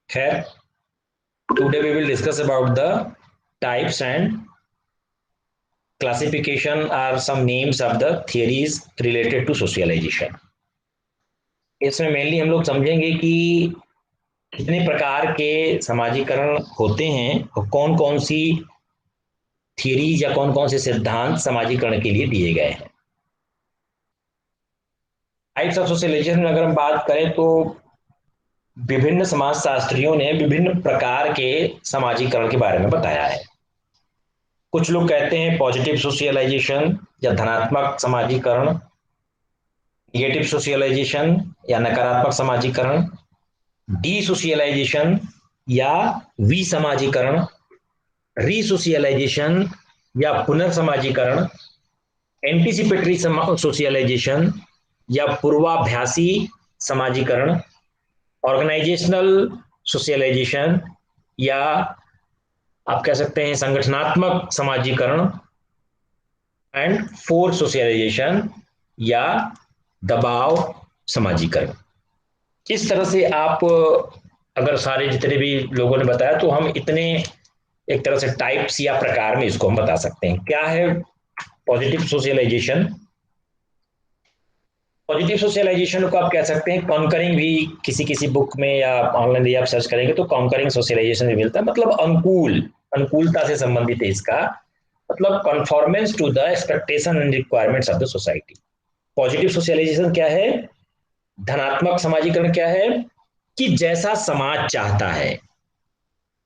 खैर, today we will discuss about the types and classification are some names of the theories related to socialization. इसमें mainly हम लोग समझेंगे कि कितने प्रकार के समाजीकरण होते हैं और कौन कौन सी थियरीज या कौन कौन से सिद्धांत समाजीकरण के लिए दिए गए हैं। टाइप्स ऑफ सोशलाइजेशन में अगर हम बात करें तो विभिन्न समाजशास्त्रियों ने विभिन्न प्रकार के समाजीकरण के बारे में बताया है। कुछ लोग कहते हैं पॉजिटिव सोशलाइजेशन या धनात्मक समाजीकरण, निगेटिव सोशलाइजेशन या नकारात्मक समाजीकरण, डीसोशियलाइजेशन या विसमाजीकरण, रीसोशियलाइजेशन या पुनर्समाजीकरण, एंटीसिपेटरी सोशलाइजेशन या पूर्वाभ्यासी समाजीकरण, ऑर्गेनाइजेशनल सोशलाइजेशन या आप कह सकते हैं संगठनात्मक समाजीकरण, एंड फोर्स सोशलाइजेशन या दबाव समाजीकरण। इस तरह से आप अगर सारे जितने भी लोगों ने बताया तो हम इतने एक तरह से टाइप्स या प्रकार में इसको हम बता सकते हैं। क्या है पॉजिटिव सोशलाइजेशन? पॉजिटिव सोशलाइजेशन को आप कह सकते हैं कॉन्करिंग भी, किसी किसी बुक में या ऑनलाइन भी आप सर्च करेंगे तो कॉन्करिंग सोशलाइजेशन भी मिलता है, मतलब अनुकूलता से संबंधित है इसका मतलब conformance to the expectation and requirements of the society. Positive socialisation क्या है? धनात्मक समाजीकरण क्या है कि जैसा समाज चाहता है,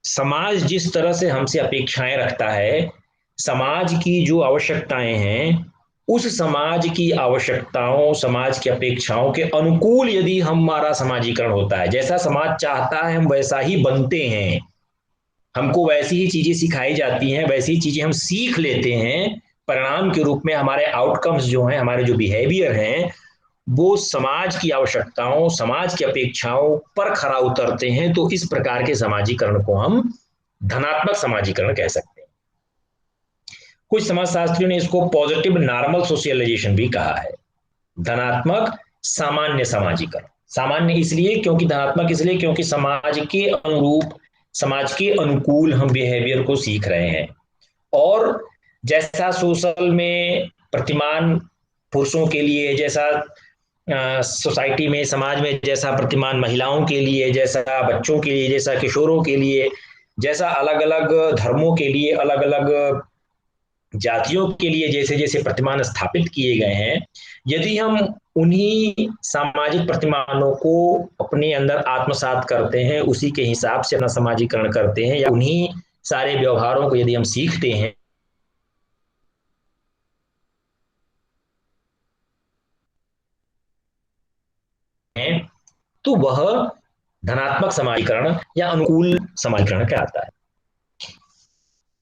समाज जिस तरह से हमसे अपेक्षाएं रखता है, समाज की जो आवश्यकताएं हैं, उस समाज की आवश्यकताओं, समाज की अपेक्षाओं के अनुकूल यदि हमारा समाजीकरण होता है, जैसा समाज चाहता है हम वैसा ही बनते हैं, हमको वैसी ही चीजें सिखाई जाती हैं, वैसी ही चीजें हम सीख लेते हैं, परिणाम के रूप में हमारे आउटकम्स जो हैं, हमारे जो बिहेवियर हैं, वो समाज की आवश्यकताओं, समाज की अपेक्षाओं पर खरा उतरते हैं। तो इस प्रकार के समाजीकरण को हम धनात्मक समाजीकरण कह सकते हैं। कुछ समाजशास्त्रियों ने इसको पॉजिटिव नॉर्मल सोशलाइजेशन भी कहा है। धनात्मक सामान्य समाजीकरण, सामान्य इसलिए क्योंकि धनात्मक इसलिए क्योंकि समाज के अनुरूप, समाज के अनुकूल हम बिहेवियर को सीख रहे हैं, और जैसा सोशल में प्रतिमान पुरुषों के लिए, जैसा सोसाइटी में, समाज में जैसा प्रतिमान महिलाओं के लिए, जैसा बच्चों के लिए, जैसा किशोरों के लिए, जैसा अलग अलग धर्मों के लिए, अलग अलग जातियों के लिए जैसे जैसे प्रतिमान स्थापित किए गए हैं, यदि हम उन्हीं सामाजिक प्रतिमानों को अपने अंदर आत्मसात करते हैं, उसी के हिसाब से अपना समाजीकरण करते हैं, या उन्हीं सारे व्यवहारों को यदि हम सीखते हैं, तो वह धनात्मक समाजीकरण या अनुकूल समाजीकरण कहलाता है।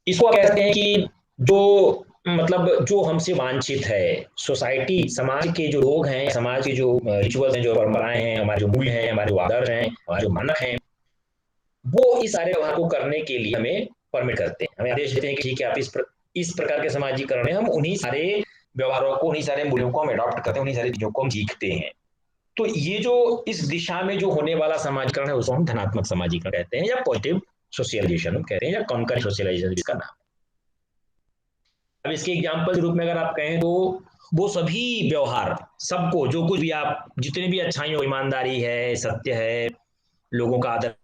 इसको कहते हैं कि जो मतलब जो हमसे वांछित है, सोसाइटी, समाज के जो लोग हैं, समाज के जो रिचुअल्स हैं, जो परंपराएं हैं, हमारे जो मूल्य हैं, हमारे जो आदर्श हैं, हमारे जो मानक हैं, वो इस सारे व्यवहार को करने के लिए हमें परमिट करते हैं, हमें आदेश देते हैं कि ठीक है आप इस प्रकार के समाजीकरण में हम उन्हीं सारे व्यवहारों को, उन्हीं सारे मूल्यों को हम अडॉप्ट करते हैं, उन्हीं सारी चीजों को हम सीखते हैं। तो ये जो इस दिशा में जो होने वाला समाजीकरण है उसको हम धनात्मक समाजीकरण कहते हैं, या पॉजिटिव सोशलाइजेशन कहते हैं, या कॉन्करेंट सोशलाइजेशन जिसका नाम। अब इसके एग्जाम्पल के रूप में अगर आप कहें तो वो सभी व्यवहार, सबको, जो कुछ भी आप, जितने भी अच्छाई हो, ईमानदारी है, सत्य है, लोगों का आदर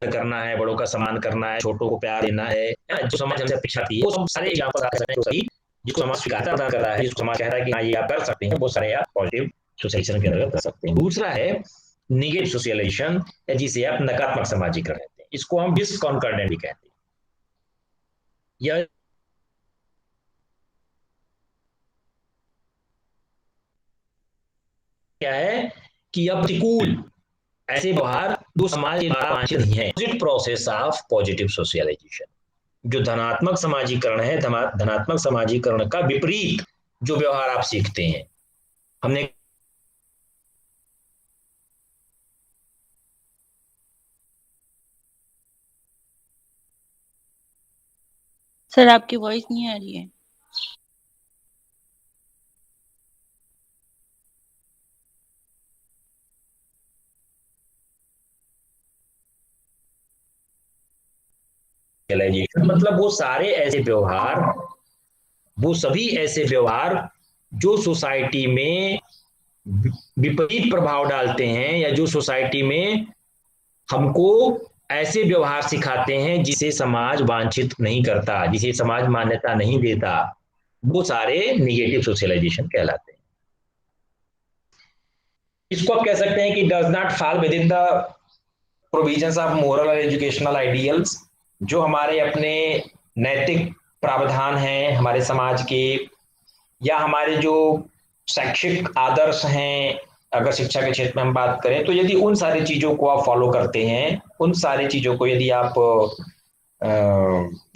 करना है, बड़ों का सम्मान करना है, छोटों को प्यार देना है, जो समाज हमसे अपेक्षा थी, वो सब सारे एग्जाम्पल आप कह सकते हैं, सभी जिसको समाज स्वीकारता प्रदान कर रहा है, जिसको समाज कह रहा है कि हाँ ये आप कर सकते हैं, वो सारे आप पॉजिटिव सोशलाइजेशन के अंतर्गत कर सकते हैं। दूसरा है निगेटिव सोशलाइजेशन, जिसे आप नकारात्मक समाजीकरण कहते हैं, इसको हम डिसकॉन्कॉर्डेंट भी कहते हैं। यह क्या है कि यह प्रतिकूल ऐसे व्यवहार जो समाज के द्वारा वांछित नहीं है, प्रोसेस ऑफ पॉजिटिव सोशलाइजेशन। जो धनात्मक समाजीकरण है, धनात्मक समाजीकरण का विपरीत जो व्यवहार आप सीखते हैं, हमने सर आपकी वॉइस नहीं आ रही है। सोशलाइजेशन मतलब वो सभी ऐसे व्यवहार जो सोसाइटी में विपरीत प्रभाव डालते हैं, या जो सोसाइटी में हमको ऐसे व्यवहार सिखाते हैं जिसे समाज वांछित नहीं करता, जिसे समाज मान्यता नहीं देता, वो सारे निगेटिव सोशलाइजेशन कहलाते हैं। इसको आप कह सकते हैं कि does not fall with in the provisions of moral और एजुकेशनल आइडियल्स, जो हमारे अपने नैतिक प्रावधान हैं हमारे समाज के, या हमारे जो शैक्षिक आदर्श हैं, अगर शिक्षा के क्षेत्र में हम बात करें तो यदि उन सारी चीजों को आप फॉलो करते हैं, उन सारी चीजों को यदि आप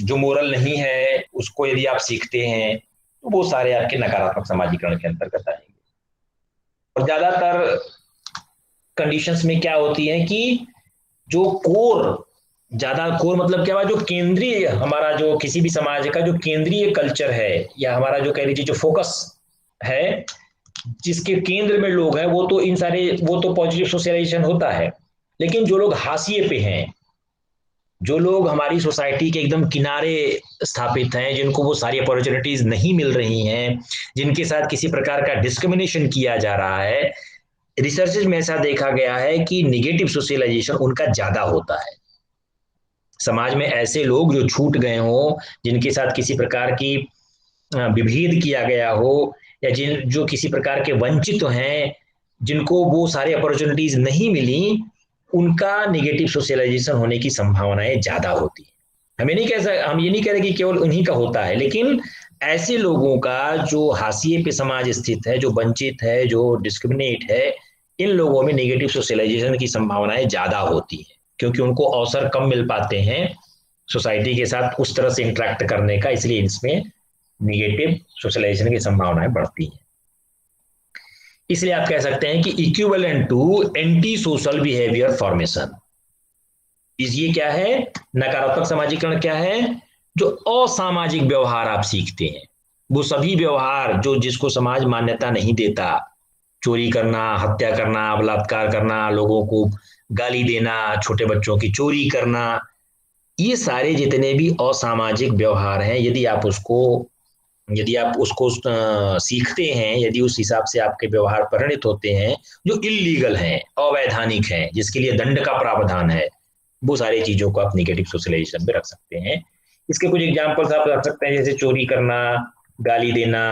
जो मोरल नहीं है उसको यदि आप सीखते हैं, तो वो सारे आपके नकारात्मक समाजीकरण के अंतर्गत आएंगे। और ज्यादातर कंडीशंस में क्या होती है कि जो ज्यादा कोर मतलब क्या हुआ, जो केंद्रीय हमारा जो किसी भी समाज का जो केंद्रीय कल्चर है, या हमारा जो कह लीजिए जो फोकस है, जिसके केंद्र में लोग हैं, वो तो पॉजिटिव सोशलाइजेशन होता है। लेकिन जो लोग हाशिए पे हैं, जो लोग हमारी सोसाइटी के एकदम किनारे स्थापित हैं, जिनको वो सारी अपॉर्चुनिटीज नहीं मिल रही हैं, जिनके साथ किसी प्रकार का डिस्क्रिमिनेशन किया जा रहा है, रिसर्चेज में ऐसा देखा गया है कि निगेटिव सोशलाइजेशन उनका ज्यादा होता है। समाज में ऐसे लोग जो छूट गए हों, जिनके साथ किसी प्रकार की विभेद किया गया हो, या जो किसी प्रकार के वंचित हैं, जिनको वो सारी अपॉर्चुनिटीज नहीं मिली, उनका निगेटिव सोशलाइजेशन होने की संभावनाएं ज्यादा होती है। हम ये नहीं कह रहे कि केवल उन्हीं का होता है, लेकिन ऐसे लोगों का जो हाशिए पे समाज स्थित है, जो वंचित है, जो डिस्क्रिमिनेट है, इन लोगों में निगेटिव सोशलाइजेशन की संभावनाएं ज्यादा होती है, क्योंकि उनको अवसर कम मिल पाते हैं सोसाइटी के साथ उस तरह से इंटरेक्ट करने का, इसलिए इसमें निगेटिव सोशलाइजेशन की संभावनाएं बढ़ती हैं। इसलिए आप कह सकते हैं कि equivalent to anti social behaviour formation, ये क्या है, नकारात्मक समाजीकरण क्या है, जो असामाजिक व्यवहार आप सीखते हैं, वो सभी व्यवहार जो जिसको समाज मान्यता नहीं देता, चोरी करना, हत्या करना, बलात्कार करना, लोगों को गाली देना, छोटे बच्चों की चोरी करना, ये सारे जितने भी असामाजिक व्यवहार हैं, यदि आप उसको सीखते हैं, यदि उस हिसाब से आपके व्यवहार परिणित होते हैं, जो इलीगल हैं, अवैधानिक हैं, जिसके लिए दंड का प्रावधान है, वो सारी चीजों को आप निगेटिव सोशलाइजेशन में रख सकते हैं। इसके कुछ एग्जाम्पल्स आप रख सकते हैं, जैसे चोरी करना, गाली देना,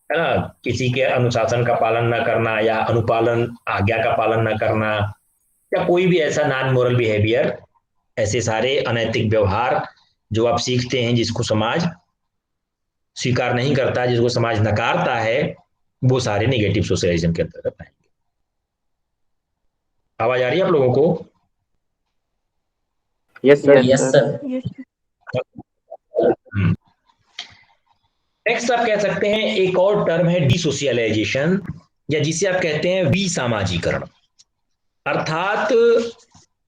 है ना, किसी के अनुशासन का पालन न करना, या आज्ञा का पालन न करना, या कोई भी ऐसा नॉन मोरल बिहेवियर, ऐसे सारे अनैतिक व्यवहार जो आप सीखते हैं, जिसको समाज स्वीकार नहीं करता, जिसको समाज नकारता है, वो सारे निगेटिव सोशलाइजेशन के अंतर्गत आएंगे। आवाज आ रही है आप लोगों को? Yes sir. नेक्स्ट आप कह सकते हैं, एक और टर्म है डिसोशियलाइजेशन, या जिसे आप कहते हैं विसामाजीकरण। अर्थात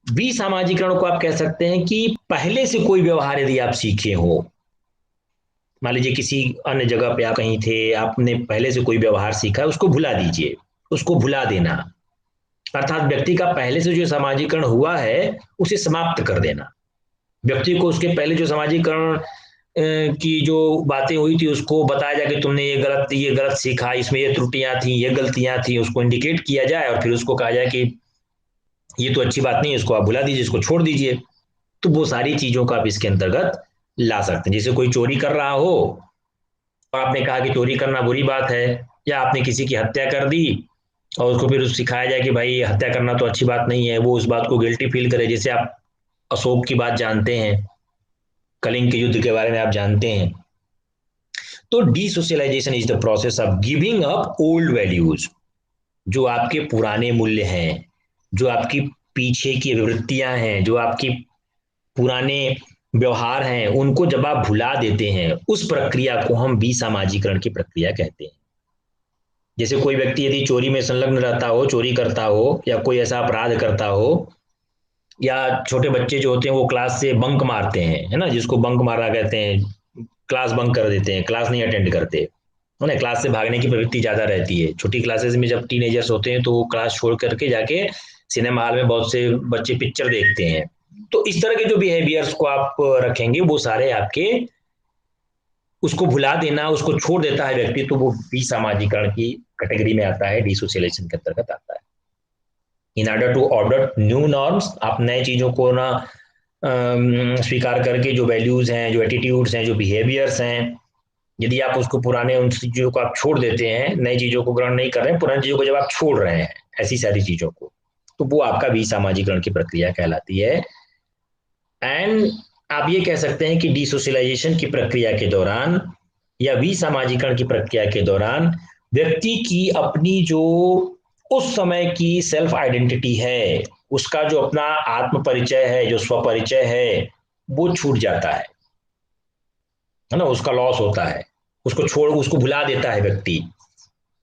विसामाजीकरण को आप कह सकते हैं कि पहले से कोई व्यवहार यदि आप सीखे हो, मान लीजिए किसी अन्य जगह पे आप कहीं थे, आपने पहले से कोई व्यवहार सीखा है, उसको भुला दीजिए, उसको भुला देना, अर्थात व्यक्ति का पहले से जो सामाजिकरण हुआ है उसे समाप्त कर देना। व्यक्ति को उसके पहले जो सामाजिकरण की जो बातें हुई थी उसको बताया जाए कि तुमने ये गलत सीखा, इसमें ये त्रुटियां थी, ये गलतियां थी, उसको इंडिकेट किया जाए, और फिर उसको कहा जाए कि ये तो अच्छी बात नहीं है, इसको आप भुला दीजिए, इसको छोड़ दीजिए। तो वो सारी चीजों को आप इसके अंतर्गत ला सकते हैं। जैसे कोई चोरी कर रहा हो और आपने कहा कि चोरी करना बुरी बात है, या आपने किसी की हत्या कर दी और उसको फिर सिखाया जाए कि भाई हत्या करना तो अच्छी बात नहीं है, वो उस बात को गिल्टी फील करे। जैसे आप अशोक की बात जानते हैं, कलिंग के युद्ध के बारे में आप जानते हैं। तो desocialisation is the process of giving up old values, जो आपके पुराने मूल्य हैं, जो आपकी पीछे की वृत्तियां हैं, जो आपकी पुराने व्यवहार हैं, उनको जब आप भुला देते हैं, उस प्रक्रिया को हम विसामाजीकरण की प्रक्रिया कहते हैं। जैसे कोई व्यक्ति यदि चोरी में संलग्न रहता हो, चोरी करता हो, या कोई ऐसा अपराध करता हो, या छोटे बच्चे जो होते हैं वो क्लास से बंक मारते हैं, है ना, जिसको बंक मारा कहते हैं, क्लास बंक कर देते हैं, क्लास नहीं अटेंड करते, है ना, क्लास से भागने की प्रवृत्ति ज्यादा रहती है। छोटी क्लासेस में जब टीनेजर्स होते हैं तो वो क्लास छोड़ करके जाके सिनेमा हॉल में बहुत से बच्चे पिक्चर देखते हैं, तो इस तरह के जो बिहेवियर्स को आप रखेंगे वो सारे आपके, उसको भुला देना, उसको छोड़ देता है व्यक्ति, तो वो विसामाजिकरण की कैटेगरी में आता है, डिसोशियलाइजेशन के अंतर्गत आता है। In order to order new norms, आप नए चीजों को ना स्वीकार करके, जो वैल्यूज हैं, जो एटीट्यूड्स हैं, जो बिहेवियर्स हैं, यदि आप उसको पुराने उन चीजों को आप छोड़ देते हैं, नई चीजों को ग्रहण नहीं कर रहे हैं, पुरानी चीजों को जब आप छोड़ रहे हैं, ऐसी सारी चीजों को, तो वो आपका विसामाजिकरण की प्रक्रिया कहलाती है। एंड आप ये कह सकते हैं कि डिसोशलाइजेशन की प्रक्रिया के दौरान या विसामाजिकरण की प्रक्रिया के दौरान व्यक्ति की अपनी जो उस समय की सेल्फ आइडेंटिटी है, उसका जो अपना आत्म परिचय है, जो स्वपरिचय है, वो छूट जाता है ना, उसका लॉस होता है, उसको छोड़, उसको भुला देता है व्यक्ति।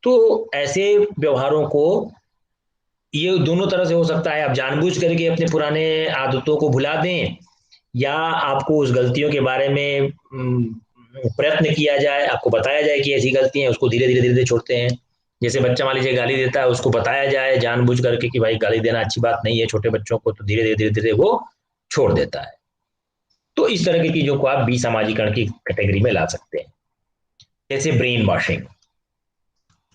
तो ऐसे व्यवहारों को, ये दोनों तरह से हो सकता है, आप जानबूझ करके अपने पुराने आदतों को भुला दें, या आपको उस गलतियों के बारे में प्रयत्न किया जाए, आपको बताया जाए कि ऐसी गलती है, उसको धीरे धीरे धीरे धीरे छोड़ते हैं। जैसे बच्चा मान लीजिए गाली देता है, उसको बताया जाए जानबूझ करके कि भाई गाली देना अच्छी बात नहीं है छोटे बच्चों को, तो धीरे धीरे धीरे धीरे वो छोड़ देता है। तो इस तरह की चीजों को आप विसामाजिकरण की कैटेगरी में ला सकते हैं। जैसे ब्रेन वॉशिंग,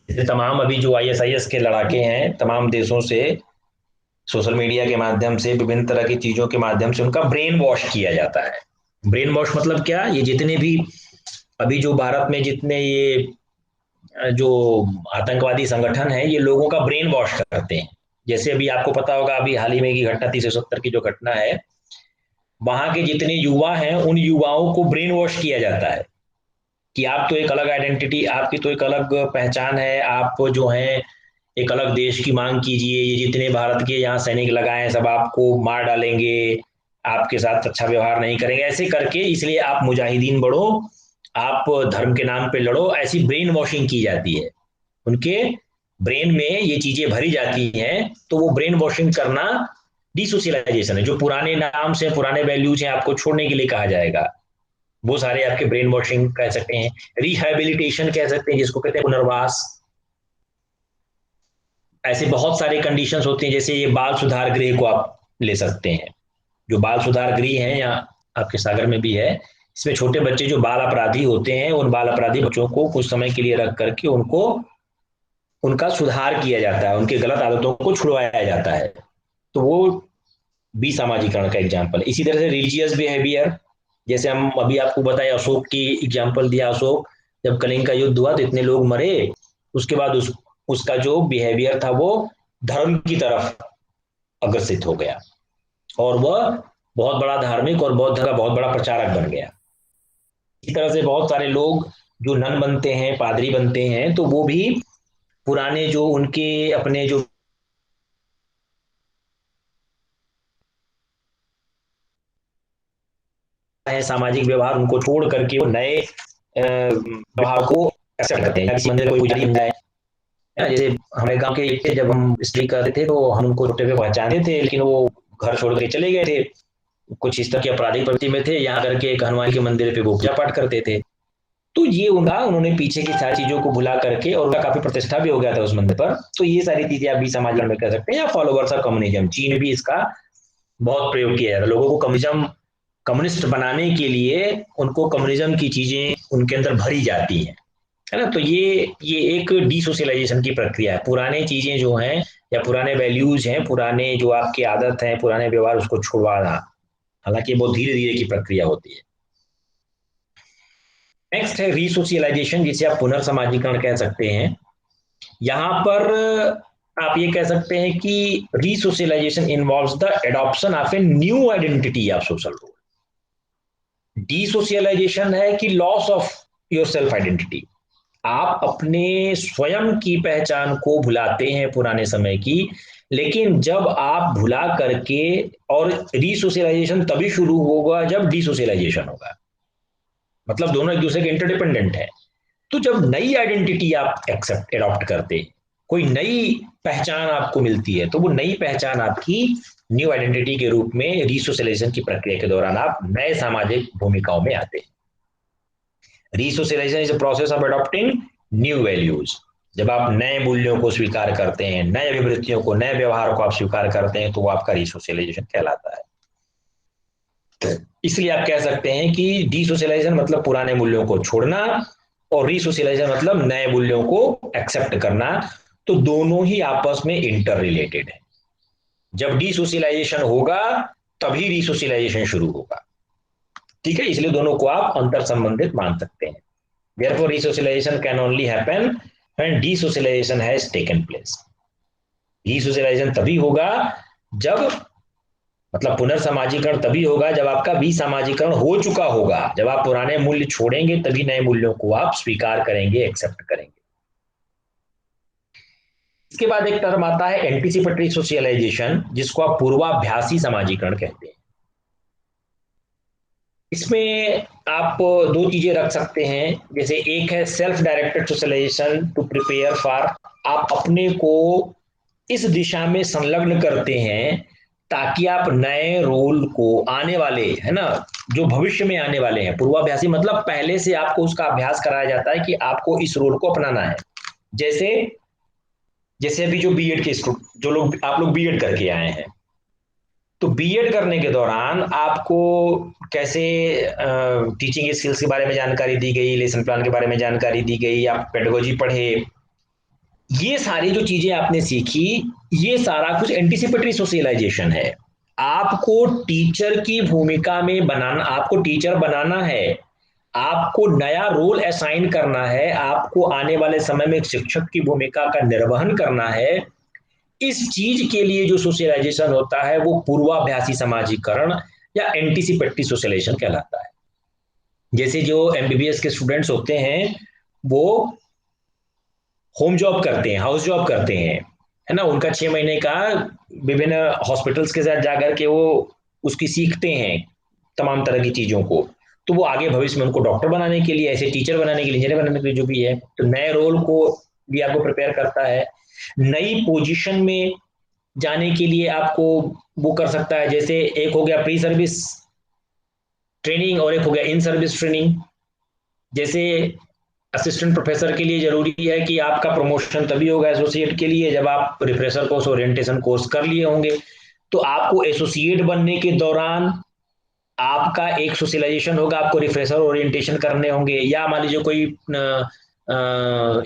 जैसे तमाम अभी जो ISIS के लड़ाके हैं, तमाम देशों से सोशल मीडिया के माध्यम से, विभिन्न तरह की चीजों के माध्यम से उनका ब्रेन वॉश किया जाता है। ब्रेन वॉश मतलब क्या, ये जितने भी अभी जो भारत में जितने ये जो आतंकवादी संगठन है, ये लोगों का ब्रेन वॉश करते हैं। जैसे अभी आपको पता होगा, अभी हाल ही में की घटना 370 की जो घटना है, वहां के जितने युवा हैं, उन युवाओं को ब्रेन वॉश किया जाता है कि आप तो एक अलग आइडेंटिटी, आपकी तो एक अलग पहचान है, आप जो है एक अलग देश की मांग कीजिए, ये जितने भारत के यहाँ सैनिक लगाए हैं सब आपको मार डालेंगे, आपके साथ अच्छा व्यवहार नहीं करेंगे, ऐसे करके, इसलिए आप मुजाहिदीन बढ़ो, आप धर्म के नाम पे लड़ो, ऐसी ब्रेन वॉशिंग की जाती है। उनके ब्रेन में ये चीजें भरी जाती हैं, तो वो ब्रेन वॉशिंग करना डिसोशियलाइजेशन है। जो पुराने नाम से, पुराने वैल्यूज हैं, आपको छोड़ने के लिए कहा जाएगा, वो सारे आपके ब्रेन वॉशिंग कह सकते हैं। रिहेबिलिटेशन कह सकते हैं, जिसको कहते हैं पुनर्वास। ऐसे बहुत सारे कंडीशंस होते हैं, जैसे ये बाल सुधार गृह को आप ले सकते हैं। जो बाल सुधार गृह है, या आपके सागर में भी है, इसमें छोटे बच्चे जो बाल अपराधी होते हैं, उन बाल अपराधी बच्चों को कुछ समय के लिए रख करके उनको, उनका सुधार किया जाता है, उनके गलत आदतों को छुड़वाया जाता है। तो वो भी सामाजिकरण का एग्जाम्पल। इसी तरह से रिलीजियस बिहेवियर, जैसे हम अभी आपको बताया, अशोक की एग्जाम्पल दिया, अशोक जब कलिंग का युद्ध हुआ तो इतने लोग मरे, उसके बाद उसका जो बिहेवियर था वो धर्म की तरफ अग्रसित हो गया, और वह बहुत बड़ा धार्मिक और बौद्ध का बहुत बड़ा प्रचारक बन गया। इसी तरह से बहुत सारे लोग जो नन बनते हैं, पादरी बनते हैं, तो वो भी पुराने जो उनके अपने जो है सामाजिक व्यवहार, उनको छोड़ करके वो नए व्यवहार को एक्सेप्ट करते हैं। किसी मंदिर कोई पुजारी बन जाए, जैसे हमारे गांव के एक थे, जब हम स्टडी करते थे तो हम उनको छोटे पे पहचानते थे, लेकिन वो घर छोड़ के चले गए थे, कुछ इस तरह की आपराधिक प्रवृत्ति में थे, यहाँ करके एक हनुमान के मंदिर पे वो पूजा पाठ करते थे। तो ये उन्होंने पीछे की सारी चीजों को भुला करके, और उनका काफी प्रतिष्ठा भी हो गया था उस मंदिर पर। तो ये सारी चीजें आप भी समाज में कर सकते हैं। या फॉलोवर्स ऑफ कम्युनिज्म, चीन में भी इसका बहुत प्रयोग किया जाता है। लोगों को कम्युनिज्म, कम्युनिस्ट बनाने के लिए उनको कम्युनिज्म की चीजें उनके अंदर भरी जाती हैं, है ना। तो ये एक डिसोशलाइजेशन की प्रक्रिया है। पुराने चीजें जो हैं, या पुराने वैल्यूज हैं, पुराने जो आपकी आदत है, पुराने व्यवहार, उसको छुड़वाना। हालांकि बहुत धीरे धीरे की प्रक्रिया होती है। नेक्स्ट है रीसोशियलाइजेशन, जिसे आप पुनर्समाजीकरण कह सकते हैं। यहां पर आप ये कह सकते हैं कि resocialisation involves the adoption of a new identity of social role. Desocialisation है कि loss of your self identity, आप अपने स्वयं की पहचान को भुलाते हैं पुराने समय की। लेकिन जब आप भुला करके, और रीसोशियलाइजेशन तभी शुरू होगा जब डिसोशियलाइजेशन होगा, मतलब दोनों एक दूसरे के इंटरडिपेंडेंट है। तो जब नई आइडेंटिटी आप एक्सेप्ट एडॉप्ट करते, कोई नई पहचान आपको मिलती है, तो वो नई पहचान आपकी न्यू आइडेंटिटी के रूप में रीसोशियलाइजेशन की प्रक्रिया के दौरान आप नए सामाजिक भूमिकाओं में आते हैं। Resocialisation is a process of adopting new values. जब आप नए मूल्यों को स्वीकार करते हैं, नए अभिवृत्तियों को, नए व्यवहार को आप स्वीकार करते हैं, तो वो आपका रीसोशियलाइजेशन कहलाता है। इसलिए आप कह सकते हैं कि डिसोशलाइजेशन मतलब पुराने मूल्यों को छोड़ना और रीसोशलाइजेशन मतलब नए मूल्यों को एक्सेप्ट करना। तो दोनों ही आपस में इंटर रिलेटेड है। जब डिसोशलाइजेशन होगा तभी रीसोशलाइजेशन शुरू होगा। ठीक है, इसलिए दोनों को आप अंतर संबंधित मान सकते हैं। Therefore, resocialization can only happen when desocialization has taken place. Desocialization तभी होगा जब, मतलब पुनर्सामाजिकरण तभी होगा जब आपका विसामाजिकरण हो चुका होगा। जब आप पुराने मूल्य छोड़ेंगे तभी नए मूल्यों को आप स्वीकार करेंगे, एक्सेप्ट करेंगे। इसके बाद एक टर्म आता है एंटीसिपेटरी सोशलाइजेशन, जिसको आप पूर्वाभ्यासी समाजीकरण कहते हैं। इसमें आप दो चीजें रख सकते हैं। जैसे एक है self directed socialisation to prepare for, आप अपने को इस दिशा में संलग्न करते हैं ताकि आप नए रोल को, आने वाले है ना, जो भविष्य में आने वाले हैं। पूर्वाभ्यासी मतलब पहले से आपको उसका अभ्यास कराया जाता है कि आपको इस रोल को अपनाना है। जैसे जैसे अभी जो बीएड के जो लोग, आप लोग बीएड करके आए हैं, तो बीएड करने के दौरान आपको कैसे टीचिंग स्किल्स के बारे में जानकारी दी गई, लेसन प्लान के बारे में जानकारी दी गई, आप पेडागोजी पढ़े, ये सारी जो चीजें आपने सीखी, ये सारा कुछ एंटीसिपेटरी सोशलाइजेशन है। आपको टीचर की भूमिका में बनाना, आपको टीचर बनाना है, आपको नया रोल असाइन करना है, आपको आने वाले समय में एक शिक्षक की भूमिका का निर्वहन करना है। इस चीज के लिए जो सोशलाइजेशन होता है वो पूर्वाभ्यासी समाजीकरण या एंटीसिपेटरी सोशलाइजेशन कहलाता है। जैसे जो एमबीबीएस के स्टूडेंट्स होते हैं वो होम जॉब करते हैं, हाउस जॉब करते हैं, है ना, उनका 6 महीने का विभिन्न हॉस्पिटल्स के साथ जाकर के वो उसकी सीखते हैं तमाम तरह की चीजों को। तो वो आगे भविष्य में उनको डॉक्टर बनाने के लिए, ऐसे टीचर बनाने के लिए, इंजीनियर बनाने के लिए, जो भी है, तो नए रोल को भी आपको प्रिपेयर करता है। नई पोजीशन में जाने के लिए आपको वो कर सकता है। जैसे एक हो गया प्री सर्विस ट्रेनिंग और एक हो गया इन सर्विस ट्रेनिंग। जैसे असिस्टेंट प्रोफेसर के लिए जरूरी है कि आपका प्रमोशन तभी होगा एसोसिएट के लिए जब आप रिफ्रेशर कोर्स, ओरिएंटेशन कोर्स कर लिए होंगे। तो आपको एसोसिएट बनने के दौरान आपका एक सोशलाइजेशन होगा, आपको रिफ्रेशर ओरिएंटेशन करने होंगे। या मान लीजिए कोई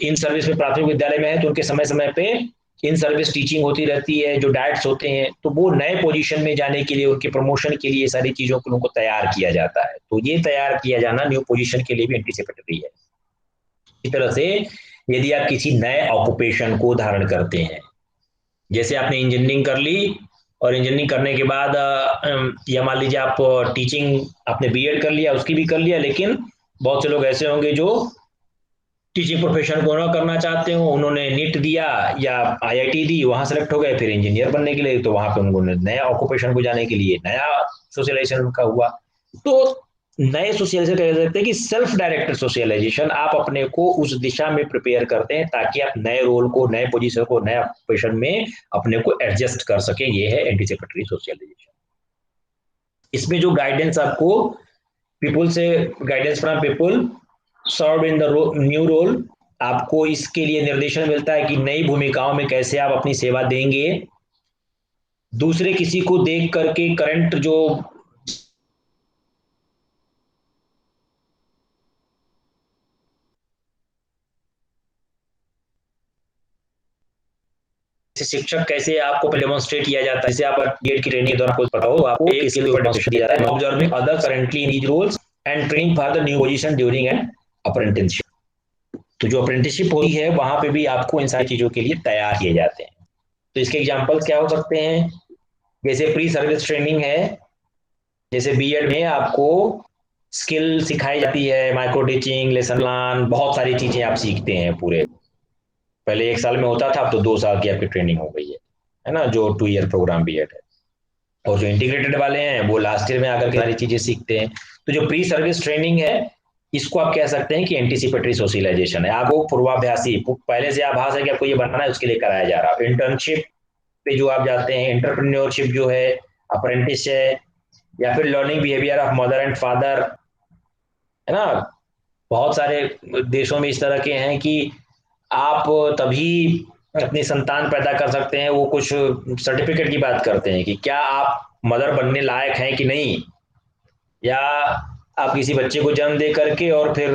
इन सर्विस में प्राथमिक विद्यालय में है तो उनके समय समय पे इन सर्विस टीचिंग होती रहती है, जो डायट्स होते हैं, तो वो नए पोजीशन में जाने के लिए, उनके प्रमोशन के लिए सारी चीजों को उनको तैयार किया जाता है। तो ये तैयार किया जाना न्यू पोजीशन के लिए भी एंटीसिपेटरी है। इस तरह से यदि आप किसी नए ऑक्यूपेशन को धारण करते हैं, जैसे आपने इंजीनियरिंग कर ली और इंजीनियरिंग करने के बाद या मान लीजिए आप टीचिंग, आपने बीएड कर लिया, उसकी भी कर लिया, लेकिन बहुत से लोग ऐसे होंगे जो टीचिंग प्रोफेशन को ना करना चाहते हो, उन्होंने नीट दिया या आईआईटी दी, वहां सेलेक्ट हो गए, फिर इंजीनियर बनने के लिए, तो वहां पे उन्होंने नया ऑक्यूपेशन को जाने के लिए नया सोशलाइजेशन उनका हुआ। तो नए सोशलाइजेशन कह सकते हैं कि सेल्फ डायरेक्टेड सोशलाइजेशन, आप अपने को उस दिशा में प्रिपेयर करते हैं ताकि आप नए रोल को, नए पोजीशन को, नए ऑक्यूपेशन में अपने को एडजस्ट कर सके। ये है एंटीसिपेटरी सोशलाइजेशन। इसमें जो गाइडेंस आपको पीपुल से, guidance from people serve in the new role, आपको इसके लिए निर्देशन मिलता है कि नई भूमिकाओं में कैसे आप अपनी सेवा देंगे। दूसरे किसी को देख करके करंट जो शिक्षक कैसे आपको डेमोन्स्ट्रेट किया जाता है, जैसे आप बीएड की ट्रेनिंग के दौरान आपको पता हो, आपको एक स्किल पर डेमोन्स्ट्रेशन दिया जाता है, observing other currently in these roles and training for the new position during an apprenticeship. तो जो अप्रेंटिसशिप होती है वहां पे भी आपको इन सारी चीजों के लिए तैयार किए जाते हैं। तो इसके एग्जांपल्स क्या हो सकते हैं? जैसे प्री सर्विस ट्रेनिंग है, जैसे बीएड में आपको स्किल सिखाई जाती है, माइक्रो टीचिंग, लेसन प्लान, बहुत सारी चीजें आप सीखते हैं पूरे। पहले 1 साल में होता था, अब तो 2 साल की आपकी ट्रेनिंग हो गई है ना, जो 2 ईयर प्रोग्राम बीएड है। और जो इंटीग्रेटेड वाले हैं वो लास्ट ईयर में आकर के सारी चीजें सीखते हैं। तो जो प्री सर्विस ट्रेनिंग है, इसको आप कह सकते हैं कि एंटीसिपेटरी सोशलाइजेशन है। आपको पूर्वाभ्यासी, पहले से आभास है कि आपको ये बनना है, उसके लिए कराया जा रहा है। इंटर्नशिप पे जो आप जाते हैं, एंटरप्रेन्योरशिप जो है, अप्रेंटिस है, या फिर learning behaviour of mother and father, है ना। बहुत सारे देशों में इस तरह के हैं कि आप तभी अपनी संतान पैदा कर सकते हैं, वो कुछ सर्टिफिकेट की बात करते हैं कि क्या आप मदर बनने लायक हैं कि नहीं। या आप किसी बच्चे को जन्म दे करके और फिर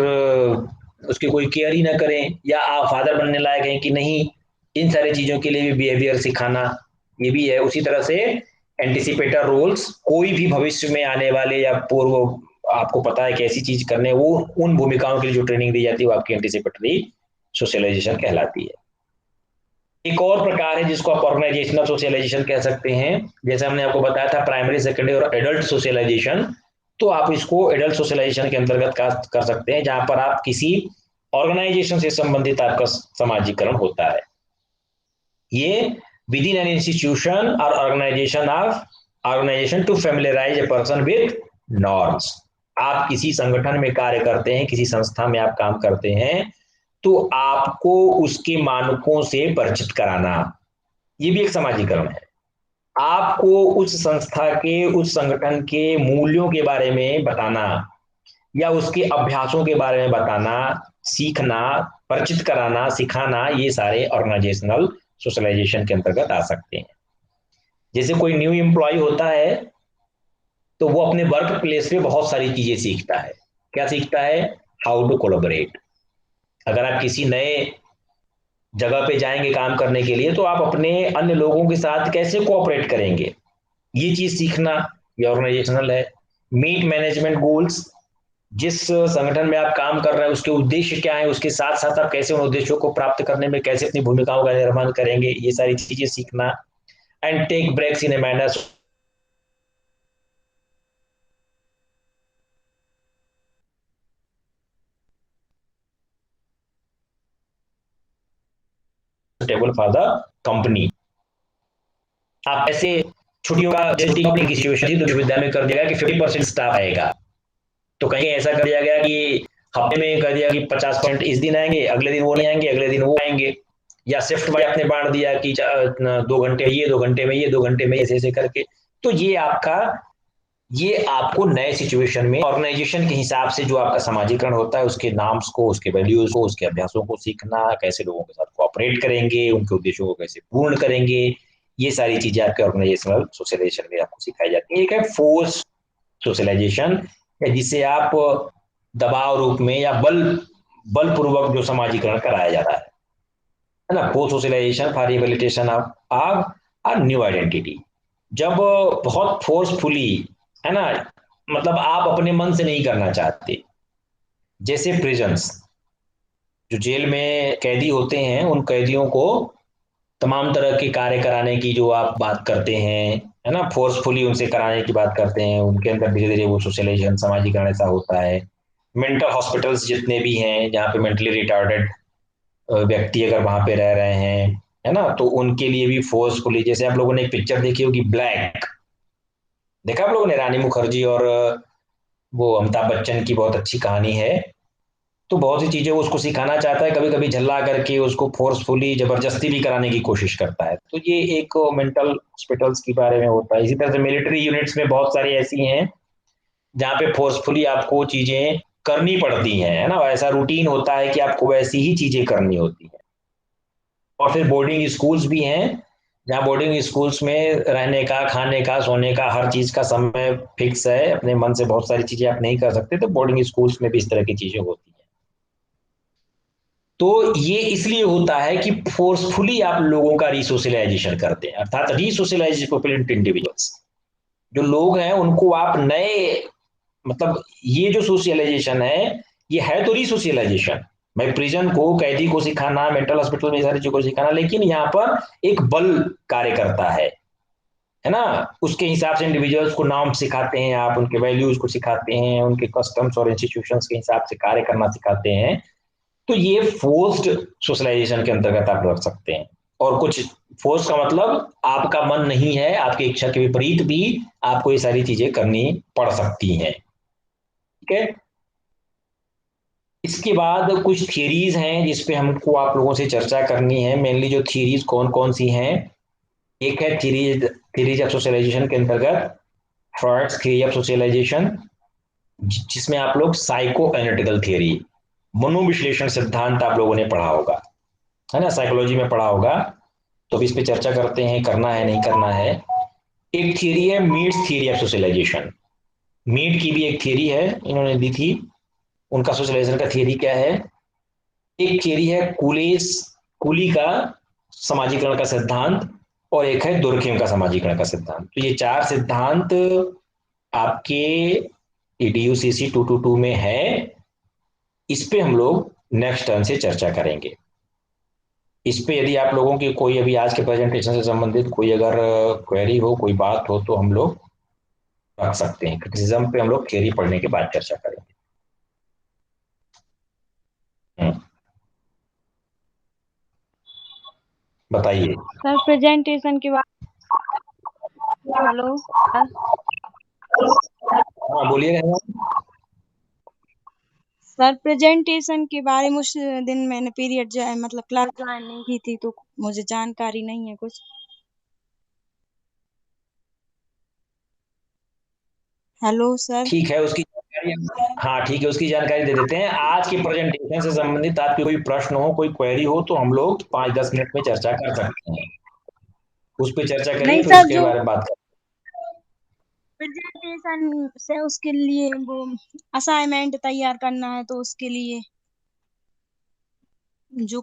उसकी कोई केयर ही ना करें, या आप फादर बनने लायक हैं कि नहीं, इन सारी चीजों के लिए भी बिहेवियर सिखाना ये भी है। उसी तरह से एंटिसिपेटर रोल्स, कोई भी भविष्य में आने वाले या पूर्व आपको पता है कि ऐसी चीज करने, वो उन भूमिकाओं के लिए जो ट्रेनिंग दी जाती है वो आपकी एंटिसिपेटरी सोशलाइजेशन कहलाती है। एक और प्रकार है जिसको आप ऑर्गेनाइजेशनल सोशलाइजेशन कह सकते हैं। जैसे हमने आपको बताया था प्राइमरी, सेकेंडरी और एडल्ट सोशलाइजेशन, तो आप इसको एडल्ट सोशलाइजेशन के अंतर्गत कर सकते हैं, जहां पर आप किसी ऑर्गेनाइजेशन से संबंधित आपका समाजीकरण होता है। ये within an institution or organisation to familiarise a person with norms. आप किसी संगठन में कार्य करते हैं, किसी संस्था में आप काम करते हैं, तो आपको उसके मानकों से परिचित कराना, ये भी एक समाजीकरण है। आपको उस संस्था के, उस संगठन के मूल्यों के बारे में बताना या उसके अभ्यासों के बारे में बताना, सीखना, परिचित कराना, सिखाना, ये सारे ऑर्गेनाइजेशनल सोशलाइजेशन के अंतर्गत आ सकते हैं। जैसे कोई न्यू एम्प्लॉय होता है तो वो अपने वर्क प्लेस पे बहुत सारी चीजें सीखता है। क्या सीखता है? How to collaborate. अगर आप किसी नए जगह पे जाएंगे काम करने के लिए, तो आप अपने अन्य लोगों के साथ कैसे कोऑपरेट करेंगे, ये चीज सीखना, ये ऑर्गेनाइजेशनल है। मीट मैनेजमेंट गोल्स, जिस संगठन में आप काम कर रहे हैं उसके उद्देश्य क्या है, उसके साथ साथ आप कैसे उन उद्देश्यों को प्राप्त करने में कैसे अपनी भूमिकाओं का निर्वहन करेंगे, ये सारी चीजें सीखना। And take breaks in a manner suitable for the company. आप ऐसे छुट्टियों का, जैसे कंपनी की सिचुएशन थी तो विश्वविद्यालय में कर दिया गया कि 50% स्टाफ आएगा, तो कहीं ऐसा कर दिया गया कि हफ्ते में कर दिया कि 50% इस दिन आएंगे, अगले दिन वो नहीं आएंगे, अगले दिन वो आएंगे। या शिफ्ट वाइज आपने बांट दिया कि 2 घंटे ये, 2 घंटे में ये, 2 घंटे में ऐसे ऐसे करके। तो ये आपको नए सिचुएशन में ऑर्गेनाइजेशन के हिसाब से जो आपका समाजीकरण होता है, उसके नाम्स को, उसके वैल्यूज को, उसके अभ्यासों को सीखना, कैसे लोगों के साथ कोऑपरेट करेंगे, उनके उद्देश्यों को कैसे पूर्ण करेंगे, ये सारी चीजें आपके ऑर्गेनाइजेशनल सोशलाइजेशन में आपको सिखाई जाती है। एक है फोर्स सोशलाइजेशन, जिसे आप दबाव रूप में या बलपूर्वक जो समाजीकरण कराया जा रहा है ना। Force socialisation for rehabilitation of a new identity, जब बहुत फोर्सफुली, है ना, मतलब आप अपने मन से नहीं करना चाहते। जैसे प्रिजन्स, जो जेल में कैदी होते हैं, उन कैदियों को तमाम तरह के कार्य कराने की जो आप बात करते हैं, है ना, फोर्सफुली उनसे कराने की बात करते हैं, उनके अंदर धीरे धीरे वो सोशलाइजेशन, समाजीकरण ऐसा होता है। मेंटल हॉस्पिटल्स जितने भी हैं जहाँ पे मेंटली रिटार्डेड व्यक्ति अगर वहां पे रह रहे हैं, है ना, तो उनके लिए भी फोर्सफुली, जैसे आप लोगों ने एक पिक्चर देखी होगी ब्लैक, देखा आप लोगों ने, रानी मुखर्जी और वो अमिताभ बच्चन की बहुत अच्छी कहानी है। तो बहुत सी चीजें वो उसको सिखाना चाहता है, कभी कभी झल्ला करके उसको फोर्सफुली जबरदस्ती भी कराने की कोशिश करता है। तो ये एक मेंटल हॉस्पिटल्स के बारे में होता है। इसी तरह से मिलिट्री यूनिट्स में बहुत सारी ऐसी हैं जहाँ पे फोर्सफुली आपको चीजें करनी पड़ती हैं, है ना, ऐसा रूटीन होता है कि आपको वैसी ही चीजें करनी होती है। और फिर बोर्डिंग स्कूल्स भी हैं, जहाँ बोर्डिंग स्कूल्स में रहने का, खाने का, सोने का, हर चीज का समय फिक्स है, अपने मन से बहुत सारी चीजें आप नहीं कर सकते, तो बोर्डिंग स्कूल्स में भी इस तरह की चीजें होती हैं। तो ये इसलिए होता है कि फोर्सफुली आप लोगों का रिसोशलाइजेशन करते हैं, अर्थात रिसोशलाइज इंडिविजुअल्स, जो लोग हैं उनको आप नए, मतलब ये जो सोशलाइजेशन है, ये है तो रिसोशलाइजेशन। मैं प्रिजन को, कैदी को सिखाना, मेंटल हॉस्पिटल में सारी चीजों को सिखाना, लेकिन यहाँ पर एक बल कार्य करता है ना। उसके हिसाब से इंडिविजुअल्स को नाम सिखाते हैं आप, उनके वैल्यूज को सिखाते हैं, उनके कस्टम्स और इंस्टीट्यूशंस के हिसाब से कार्य करना सिखाते हैं। तो ये फोर्स्ड सोशलाइजेशन के अंतर्गत आप रख सकते हैं। और कुछ फोर्स का मतलब आपका मन नहीं है, आपकी इच्छा के विपरीत भी आपको ये सारी चीजें करनी पड़ सकती हैं। ठीक है। इसके बाद कुछ थियरीज हैं जिसपे हमको आप लोगों से चर्चा करनी है। मेनली जो थियरीज कौन कौन सी हैं, एक है थ्योरीज ऑफ सोशलाइजेशन के अंतर्गत फ्रॉइड्स थ्योरी ऑफ सोशलाइजेशन, जिसमें आप लोग साइको एनालिटिकल थियरी, मनोविश्लेषण सिद्धांत आप लोगों ने पढ़ा होगा, है ना, साइकोलॉजी में पढ़ा होगा। तो अब इस पे चर्चा करते हैं, करना है नहीं करना है। एक थियरी है Mead's theory of socialisation. Mead की भी एक थियरी है, इन्होंने दी थी। उनका सोशलाइजेशन का थियरी क्या है? एक थियरी है कूली का समाजीकरण का सिद्धांत, और एक है दुर्खेम का समाजीकरण का सिद्धांत। तो ये चार सिद्धांत आपके ईडीयूसीसी 222 में है। इस पे हम लोग नेक्स्ट टर्म से चर्चा करेंगे। इस पे यदि आप लोगों की कोई अभी आज के प्रेजेंटेशन से संबंधित कोई अगर क्वेरी हो, कोई बात हो, तो हम लोग रख सकते हैं। क्रिटिसिज्म पे हम लोग थियरी पढ़ने के बाद चर्चा करेंगे। बताइए। सर प्रेजेंटेशन के बाद। Hello sir. हाँ बोलिए रहमान। सर प्रेजेंटेशन के बारे में उस दिन मैंने पीरियड जो मतलब क्लास ज्वाइन नहीं की थी, तो मुझे जानकारी नहीं है कुछ। Hello sir. ठीक है, उसकी जानकारी, हाँ ठीक है, उसकी जानकारी दे देते हैं। आज के प्रेजेंटेशन से संबंधित आपके कोई प्रश्न हो, कोई क्वेरी हो, तो हम लोग 5-10 मिनट में चर्चा कर सकते हैं। उस पर चर्चा करिए, नहीं फिर सर, उसके जो बारे में बात करें। प्रेजेंटेशन से उसके लिए वो असाइनमेंट तैयार करना है, तो उसके लिए जो